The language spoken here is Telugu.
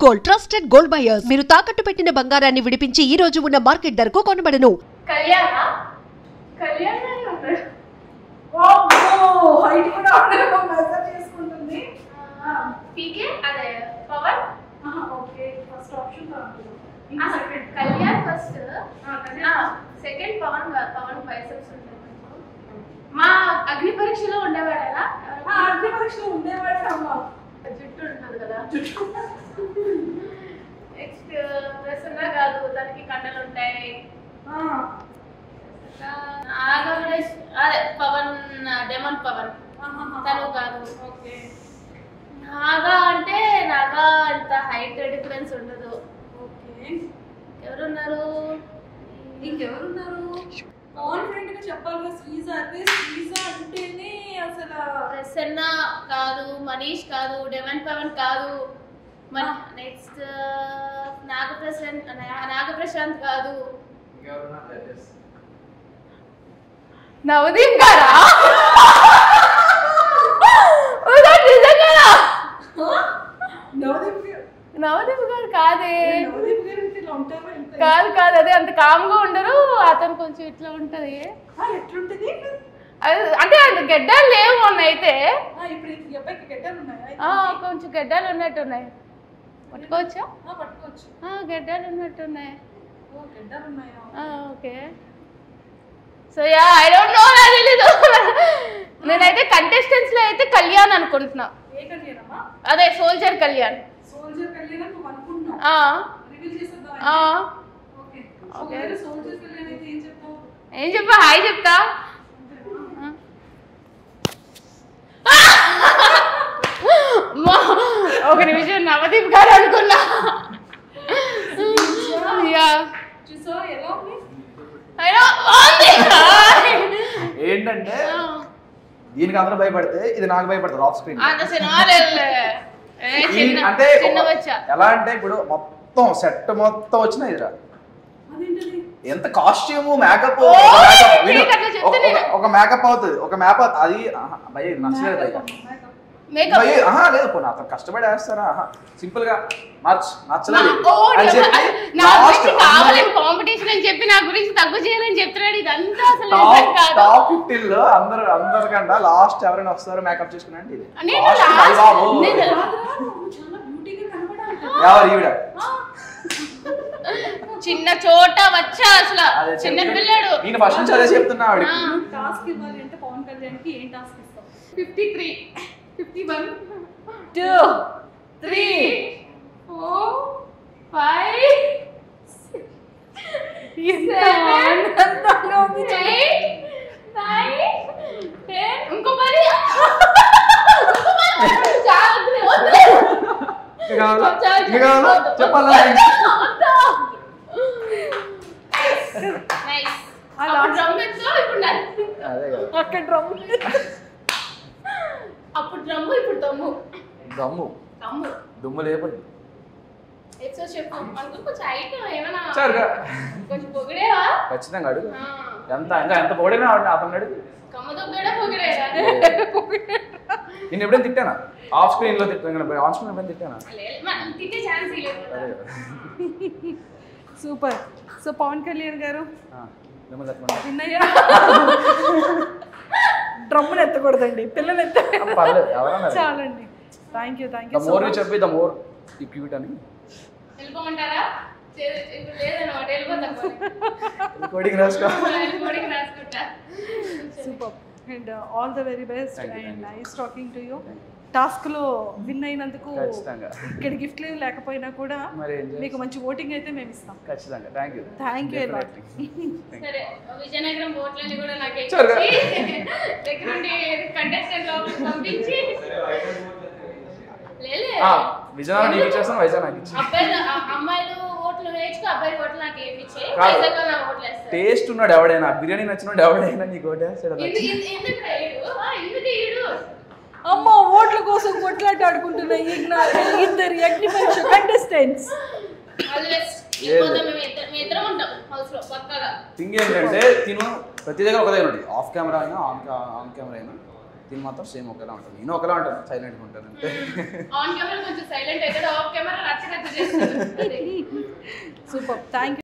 Gold trusted gold buyers. మీరు తాకట్టు పెట్టిన బంగారాన్ని విడిపించి ఈ రోజు ఉన్న మార్కెట్ ధరకు కొనబడను. కళ్యాణ హైట్ కూడా అందరూ మెజర్ చేసుకుంటుంది. పీకే అదే Pawan. Okay first option Kalyan first, second Pawan. Pawan biceps ఉంటాయి. మా అగ్ని పరీక్షలో ఉండేవాడేనా? అగ్ని పరీక్షలో ఉండేవాడే అమ్మా. జుట్టు ఉంటుంది కదా. నెక్స్ట్ ప్రసన్న కాదు, దానికి కండలు ఉంటాయి. అదే పవన్, డెమన్ పవన్ తను కాదు. ఓకే నాగా అంటే నాగా అంత హైట్ డిఫరెన్స్ ఉండదు. ఓకే ఎవరున్నారు? ఇంకెవరున్నారు? కాన్ఫిడెంట్ గా చెప్పాలి. శ్రీజ అంటే శ్రీజ అంటేనే అసలు. ప్రసన్న కాదు, మనీష్ కాదు, డెమన్ పవన్ కాదు. నెక్స్ట్ నాగప్రశాంత్ కాదు. నవదీప్ గారా? నవదీప్ గారు కాదే. కాదు కాదు, అదే అంత కామ్గా ఉండరు. అతను కొంచెం ఇట్లా ఉంటది. ఎట్లుంటది అంటే అంత గెడ్డాలు లేవు మొన్న అయితే. కొంచెం గెడ్డాలు ఉన్నట్టు ఉన్నాయి. పట్టుకోవచ్చా? పట్టుకోవచ్చు. గెడ్డాలు ఉన్నట్టున్నాయి. Okay. So I don't know, నాకు తెలీదు. నేనైతే కంటెస్టెంట్స్ లో అయితే కళ్యాణ్ అనుకుంటున్నా. అదే సోల్జర్ కళ్యాణ్. ఏం చెప్పా? హాయ్ చెప్తా. ఒక నిమిషం, నవదీప్ గారు అనుకున్నా. ఏంటంటే దీనికి అందరూ భయపడితే ఇది నాకు భయపడతారు ఆఫ్ స్క్రీన్. అంటే ఎలా అంటే ఇప్పుడు మొత్తం సెట్ మొత్తం వచ్చిన ఇది ఎంత కాస్ట్యూమ్ మేకప్ ఒక మేకప్ అవుతుంది, ఒక మేకప్ అది భయ నచ్చలేదు. లేదు పోనీ అతను కష్టపడి వేస్తారా, సింపుల్ గా నచ్చలేదు అని చెప్పి కాంపిటీషన్ అని చెప్పి నా గురించి తగ్గు చేయాలని చెప్తున్నాడు. ఇదంతా టాప్ 15 లో అందరికంటే లాస్ట్ ఎవరైనా వస్తారు మేకప్ చేసుకున్నా అంటే ఇది ఎవరు ఈవిడ చిన్న చోట వచ్చా అసలు చిన్న పిల్లడు. నేను ఫస్ట్ నుంచి అదే చెప్తున్నా. టాస్క్ ఇవ్వాలి అంటే పవన్ కళ్యాణ్ కి ఏం టాస్క్ ఇస్తాం? 53 51 2 3 4 5 7 8 9 10 ఇంకో 10 చెప్పాలా? అప్పుడు డ్రమ్ము, ఇప్పుడు దమ్ము. దమ్ము దుమ్ము లేపండి. ఖచ్చితంగా అడుగు. ఎంత పొగిడినా అతను అడుగు. నేను ఎప్పుడైనా తిట్టానా? ఆఫ్ స్క్రీన్ లో తిట్టాను, ఆన్ స్క్రీన్ ఎప్పుడైనా తిట్టానా? సూపర్. సో పవన్ కళ్యాణ్ గారు డ్రమ్మును ఎత్తకూడదండి, పిల్లలు చాలండి. Thank you. మోర్ చెప్పి ద మోర్ ఈ క్యూట్ అని వెళ్ళిపోమంటారా? Super and all the very best and nice talking to you. టాస్క్ లో విన్ అయినందుకు ఇక్కడ గిఫ్ట్లు లేకపోయినా కూడా మీకు మంచి ఓటింగ్ అయితే మేము ఇస్తాం. ఖచ్చితంగా. Thank you. సరే, విజయనగరం ఓట్లని కూడా నాకు దగ్గర నుండి కంటెస్టెంట్ లోపలికి పంపించి విజయనగరం నీకు ఇచ్చేస్తాను, వైజాగ్ నాకు ఇచ్చి. అమ్మాయిలు ఓట్లు వేయించుకో, అబ్బాయి ఓట్లు నాకు ఏమిచ్చే. వైజాగ్ లో నాకు ఓట్లు వేస్తారు. టేస్ట్ ఉన్నాడు ఎవడైనా, బిర్యానీ నచ్చినోడు ఎవడైనా నీకు ఓటు వేస్తాడు. అమ్మ ఓట్ల కోసం కొట్లాట ఆడుకుంటున్నాయి ఇద్దరు అగ్ని పరీక్ష కంటెస్టెంట్స్. థింగ్ ఏంటంటే తిను ప్రతి దగ్గర ఒక దగ్గర ఉంటుంది, ఆఫ్ కెమెరా అయినా ఆన్ కెమెరా అయినా తిని మాత్రం సేమ్ ఒకేలా ఉంటుంది. నేను ఒకేలా ఉంటాను, సైలెంట్గా ఉంటాను. ఆన్ కెమెరా కొంచెం సైలెంట్ అయితే ఆఫ్ కెమెరా రచ్చ సూపర్, థ్యాంక్ యూ.